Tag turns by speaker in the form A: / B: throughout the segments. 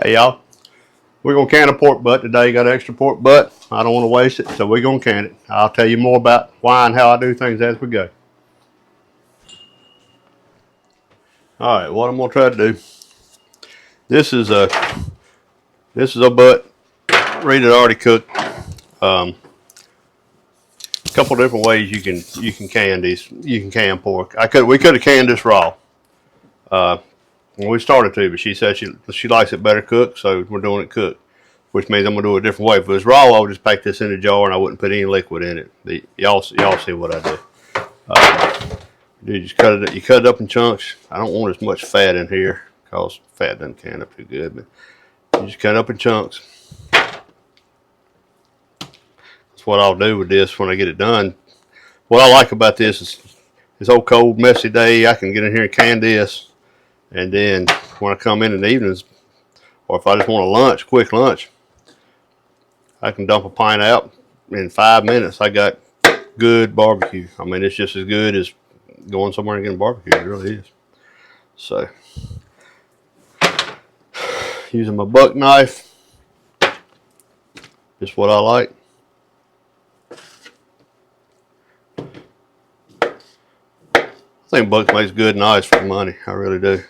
A: Hey y'all, we're gonna can a pork butt today. Got extra pork butt. I don't want to waste it, so we're gonna can it. I'll tell you more about why and how I do things as we go. All right, what I'm gonna try to do. This is a butt. Read it already cooked. A couple different ways you can can these. You can can pork. We could have canned this raw. When we started to, but she said she likes it better cooked, so we're doing it cooked. Which means I'm gonna do it a different way. If it was raw, I would just pack this in a jar and I wouldn't put any liquid in it. Y'all see what I do. You just cut it. You cut it up in chunks. I don't want as much fat in here because fat doesn't can up too good. But you just cut it up in chunks. That's what I'll do with this when I get it done. What I like about this is this old cold messy day. I can get in here and can this, and then when I come in the evenings, or if I just want a lunch, quick lunch, I can dump a pint out in 5 minutes. I got good barbecue. I mean, it's just as good as going somewhere and getting barbecue. It really is. So, using my buck knife, just what I like. I think buck makes good knives for money. I really do.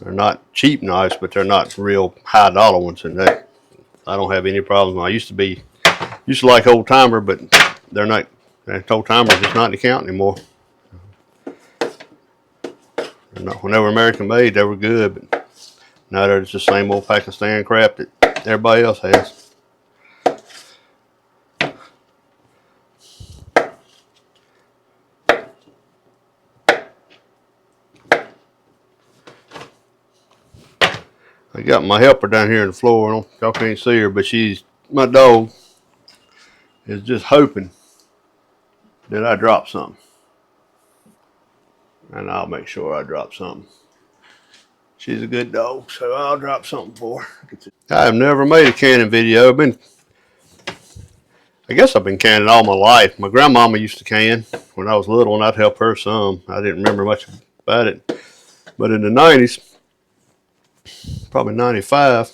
A: They're not cheap knives, but they're not real high dollar ones. And I don't have any problems. I used to like old timer, but they're not. Old timers just not in the count anymore. When they were American made, they were good, but now they're just the same old Pakistan crap that everybody else has. I got my helper down here on the floor. Y'all can't see her, but my dog is just hoping that I drop something. And I'll make sure I drop something. She's a good dog, so I'll drop something for her. I have never made a canning video. I guess I've been canning all my life. My grandmama used to can when I was little, and I'd help her some. I didn't remember much about it. But in the 90s, probably 95,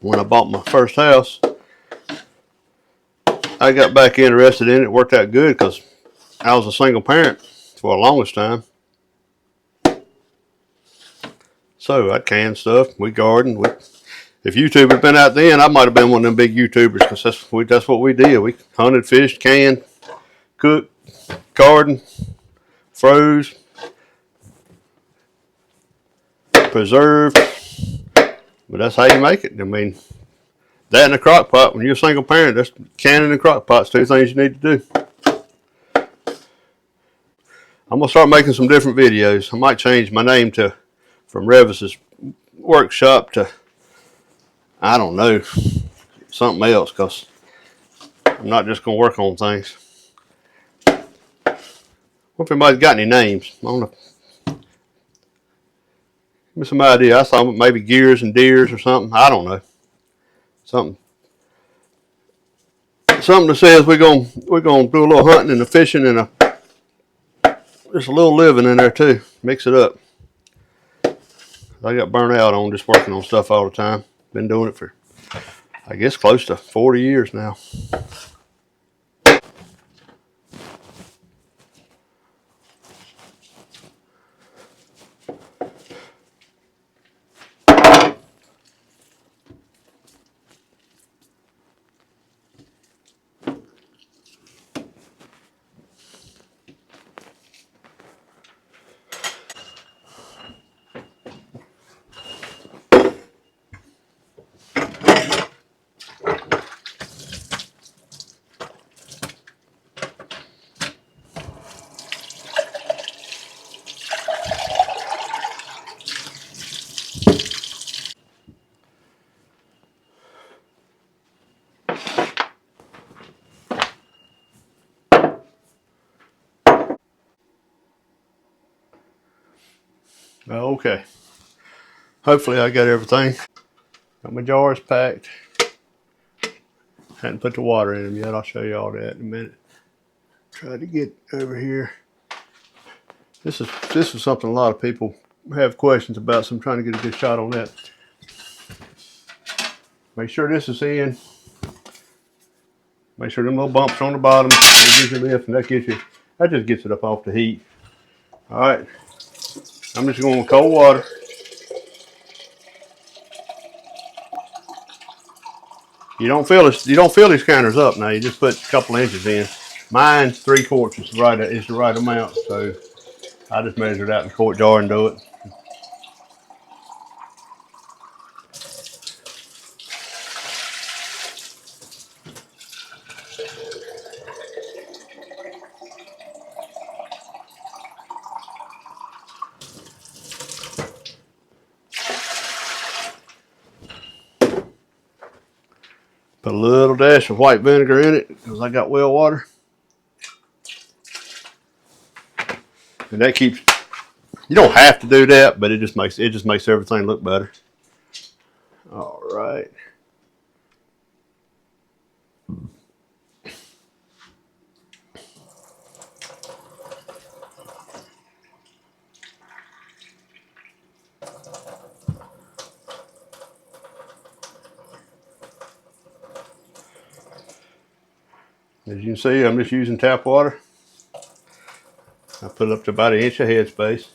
A: when I bought my first house, I got back interested in it. It worked out good because I was a single parent for the longest time. So I'd can stuff. We gardened. If YouTube had been out then, I might have been one of them big YouTubers because that's what we did. We hunted, fished, canned, cooked, gardened, froze, preserved. But that's how you make it. I mean, that and a crock pot. When you're a single parent, that's canning and crock pot's two things you need to do. I'm gonna start making some different videos. I might change my name from Revis's Workshop to, I don't know, something else, because I'm not just gonna work on things. What if anybody's got any names? I don't know. Give me some idea. I thought maybe Gears and Deers or something. I don't know. Something that says we're gonna do a little hunting and a fishing and just a little living in there too. Mix it up. I got burnt out on just working on stuff all the time. Been doing it for, I guess, close to 40 years now. Okay. Hopefully I got everything. Got my jars packed. Hadn't put the water in them yet. I'll show you all that in a minute. Try to get over here. This is something a lot of people have questions about, so I'm trying to get a good shot on that. Make sure this is in. Make sure them little bumps are on the bottom. That gives you lift, and that just gets it up off the heat. All right, I'm just going with cold water. You don't fill these counters up now. You just put a couple inches in. Mine's 3/4 is the right amount, so I just measure it out in the quart jar and do it. Put a little dash of white vinegar in it because I got well water, and that keeps. You don't have to do that, but it just makes everything look better. All right. As you can see, I'm just using tap water. I put it up to about 1 inch of headspace.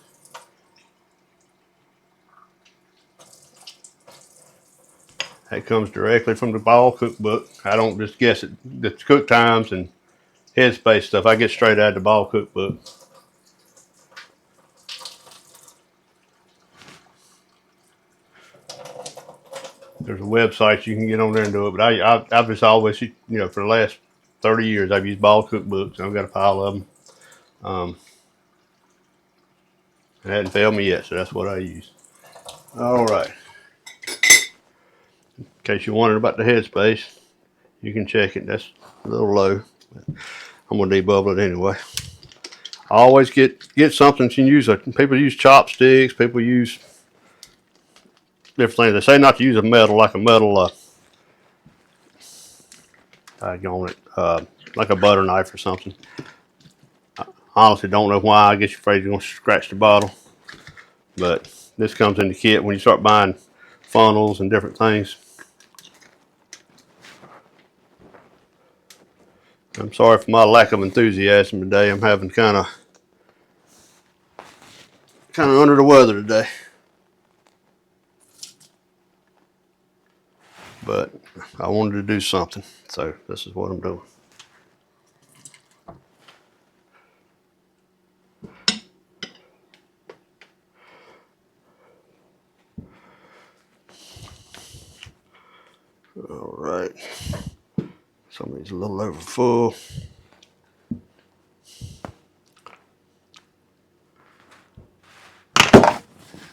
A: That comes directly from the Ball cookbook. I don't just guess it. The cook times and headspace stuff, I get straight out of the Ball cookbook. There's a website you can get on there and do it, but I've just always, for the last 30 years, I've used Ball cookbooks. I've got a pile of them. It hadn't failed me yet, so that's what I use. All right. In case you're wondering about the headspace, you can check it. That's a little low. I'm gonna debubble it anyway. I always get something you can use. People use chopsticks. People use different things. They say not to use a metal, like a like a butter knife or something. I honestly don't know why. I guess you're afraid you're gonna scratch the bottle. But this comes in the kit when you start buying funnels and different things. I'm sorry for my lack of enthusiasm today. I'm having kind of under the weather today. But I wanted to do something, so this is what I'm doing. All right. Some of these a little over full.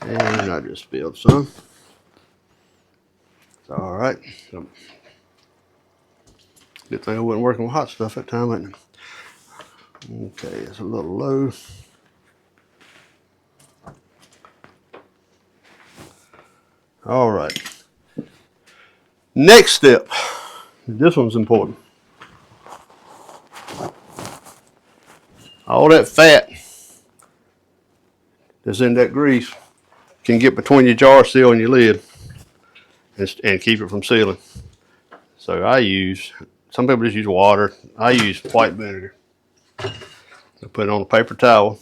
A: And I just spilled some. It's all right. Good thing I wasn't working with hot stuff that time, wasn't it? Okay, it's a little low. All right. Next step. This one's important. All that fat that's in that grease can get between your jar seal and your lid and keep it from sealing. So some people just use water. I use white vinegar. I put it on a paper towel.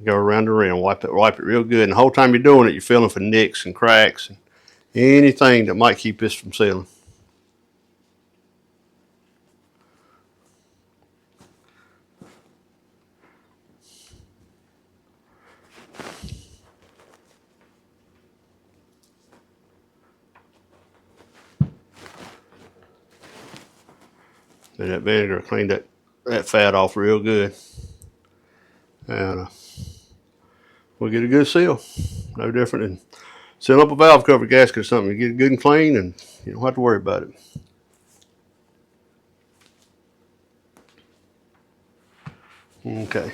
A: Go around the rim, wipe it real good. And the whole time you're doing it, you're feeling for nicks and cracks and anything that might keep this from sealing. And that vinegar cleaned that fat off real good. And we'll get a good seal. No different than sealing up a valve cover gasket or something. You get it good and clean and you don't have to worry about it. Okay.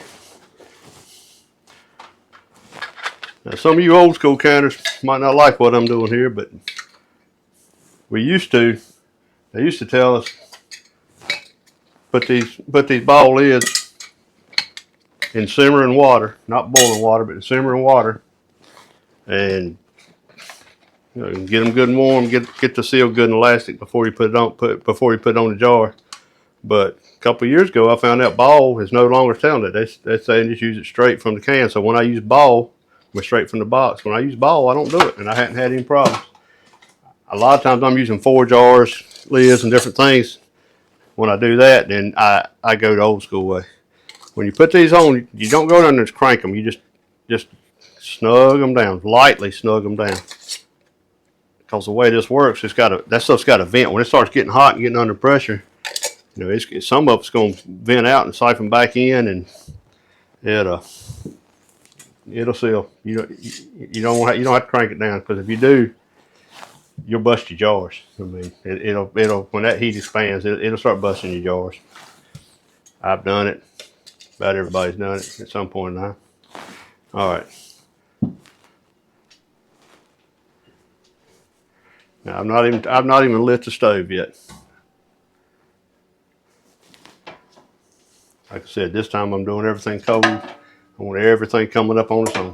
A: Now some of you old school counters might not like what I'm doing here, but they used to tell us put these ball lids in simmering water, not boiling water, but in simmering water, and get them good and warm. Get the seal good and elastic before you put it on. Before you put it on the jar. But a couple of years ago, I found out Ball is no longer selling it. They're saying just use it straight from the can. So when I use Ball, we're straight from the box. When I use Ball, I don't do it, and I hadn't had any problems. A lot of times I'm using 4 jars, lids, and different things. When I do that, then I go the old school way. When you put these on, you don't go down there and crank them. You just snug them down, lightly snug them down. Because the way this works, that stuff's got a vent. When it starts getting hot and getting under pressure, some of it's going to vent out and siphon back in, and it'll seal. You don't have to crank it down, because if you do, you'll bust your jars. I mean, it'll when that heat expands, it'll start busting your jars. I've done it. About everybody's done it at some point in time. All right. Now I've not even lit the stove yet. Like I said, this time I'm doing everything cold. I want everything coming up on its own.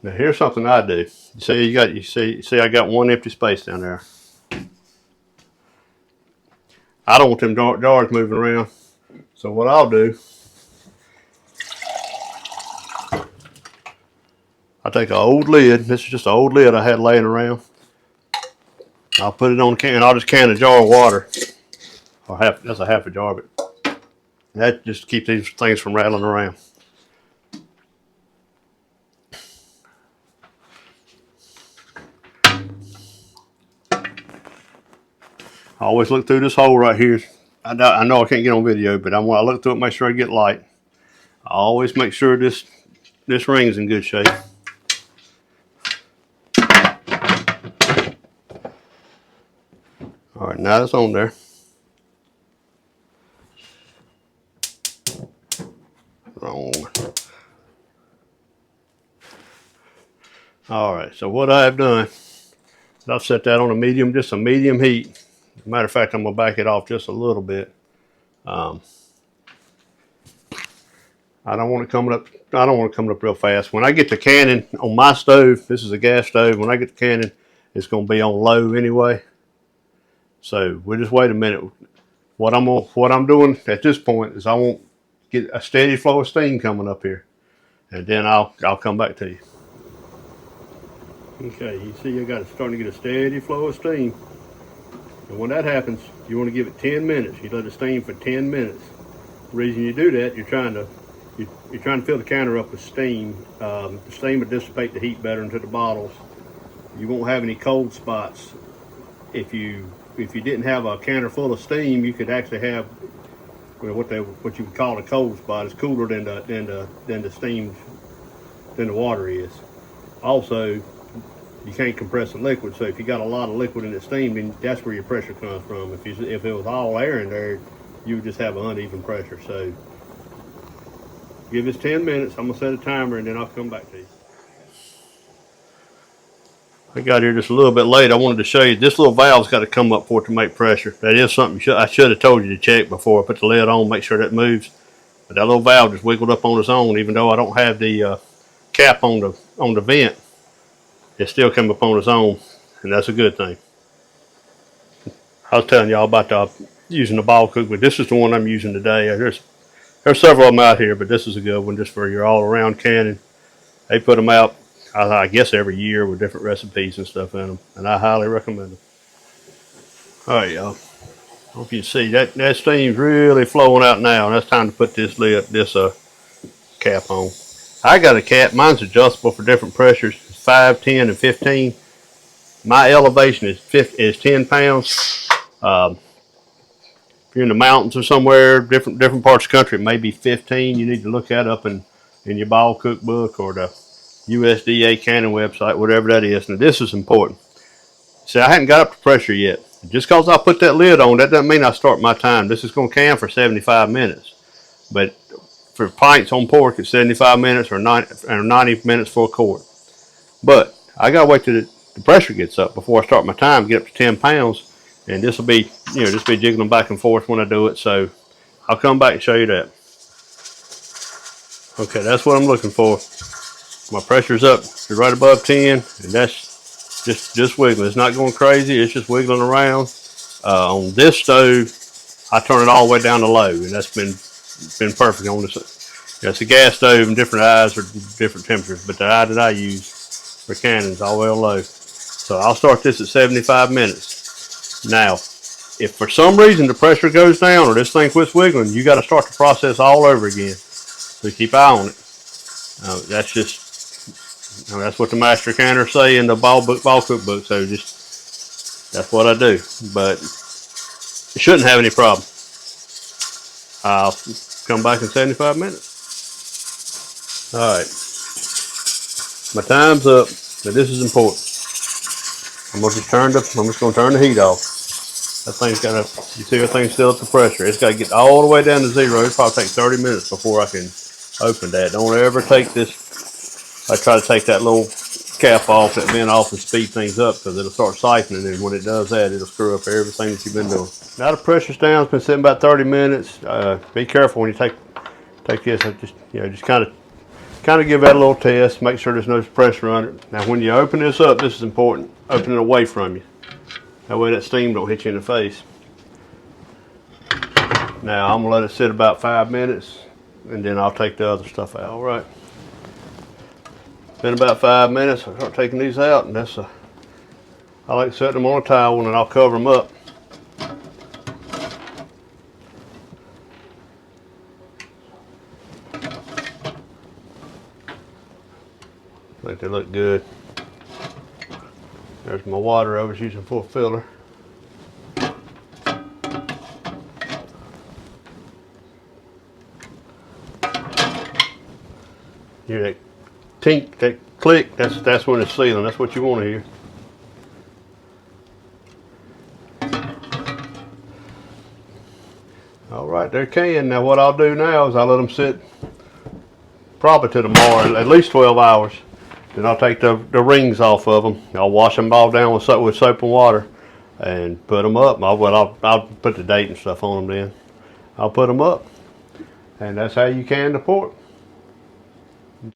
A: Now here's something I do. You see I got one empty space down there. I don't want them jars moving around. So what I'll do, I take an old lid. This is just an old lid I had laying around. I'll put it on the can. I'll just can a jar of water, or that's a half a jar, but that just keeps these things from rattling around. I always look through this hole right here. I know I can't get on video, but I look through it, make sure I get light. I always make sure this ring's in good shape. All right, now it's on there. Wrong. All right, so what I've done is I've set that on just a medium heat. Matter of fact, I'm gonna back it off just a little bit. I don't want it coming up real fast. When I get the cannon on my stove, this is a gas stove. When I get the cannon, it's gonna be on low anyway. So we'll just wait a minute. What I'm doing at this point is I want to get a steady flow of steam coming up here, and then I'll come back to you. Okay, you see I got it starting to get a steady flow of steam. And when that happens, you want to give it 10 minutes. You let it steam for 10 minutes. The reason you do that, you're trying to fill the counter up with steam. The steam will dissipate the heat better into the bottles. You won't have any cold spots. If you didn't have a counter full of steam, you could actually have what you would call a cold spot. It's cooler than the water is. Also, you can't compress the liquid, so if you got a lot of liquid in the steam, then that's where your pressure comes from. If it was all air in there, you would just have an uneven pressure. So give this 10 minutes. I'm gonna set a timer, and then I'll come back to you. I got here just a little bit late. I wanted to show you this little valve's got to come up for it to make pressure. That is something I should have told you to check before I put the lid on, make sure that moves. But that little valve just wiggled up on its own, even though I don't have the cap on the vent. It still came up on its own, and that's a good thing. I was telling y'all about using the Ball cook, but this is the one I'm using today. There's several of them out here, but this is a good one just for your all-around cannon. They put them out, I guess, every year with different recipes and stuff in them, and I highly recommend them. All right, y'all. Hope you can see that steam's really flowing out now, and that's time to put this cap on. I got a cap. Mine's adjustable for different pressures. 5, 10, and 15. My elevation is 10 pounds. If you're in the mountains or somewhere, different parts of the country, it may be 15. You need to look that up in your Ball cookbook or the USDA cannon website, whatever that is. Now this is important. See, I hadn't got up to pressure yet. Just because I put that lid on, that doesn't mean I start my time. This is going to can for 75 minutes. But for pints on pork, it's 75 minutes or 90 minutes for a quart. But I gotta wait till the pressure gets up before I start my time, get up to 10 pounds. And this will be, just be jiggling back and forth when I do it. So I'll come back and show you that. Okay, that's what I'm looking for. My pressure's up to right above 10, and that's just wiggling. It's not going crazy. It's just wiggling around. On this stove, I turn it all the way down to low, and that's been perfect on this. It's a gas stove, and different eyes are different temperatures, but the eye that I use for Canon's all the way on low. So I'll start this at 75 minutes. Now, if for some reason the pressure goes down or this thing quits wiggling, you got to start the process all over again. So keep an eye on it. That's what the master canners say in the ball cookbook. So that's what I do. But it shouldn't have any problem. I'll come back in 75 minutes. All right, my time's up. Now this is important. I'm just going to turn the heat off. That thing's got you see everything's still at the pressure. It's got to get all the way down to 0. It'll probably take 30 minutes before I can open that. Don't ever take this. I try to take that little cap off, that vent off, and speed things up because it'll start siphoning, and when it does that, it'll screw up everything that you've been doing. Now the pressure's down. It's been sitting about 30 minutes. Be careful when you take this. Just kind of give that a little test. Make sure there's no pressure on it. Now when you open this up, this is important. Open it away from you. That way that steam don't hit you in the face. Now I'm gonna let it sit about 5 minutes, and then I'll take the other stuff out. All right. It's been about 5 minutes. I start taking these out, and I like setting them on a towel, and then I'll cover them up. I think they look good. There's my water I was using for a filler. Hear that tink, that click, that's when it's sealing. That's what you want to hear. All right, they're canned. Now what I'll do now is I'll let them sit probably to tomorrow, at least 12 hours. Then I'll take the rings off of them. I'll wash them all down with soap and water and put them up. I'll put the date and stuff on them then. I'll put them up. And that's how you can the pork.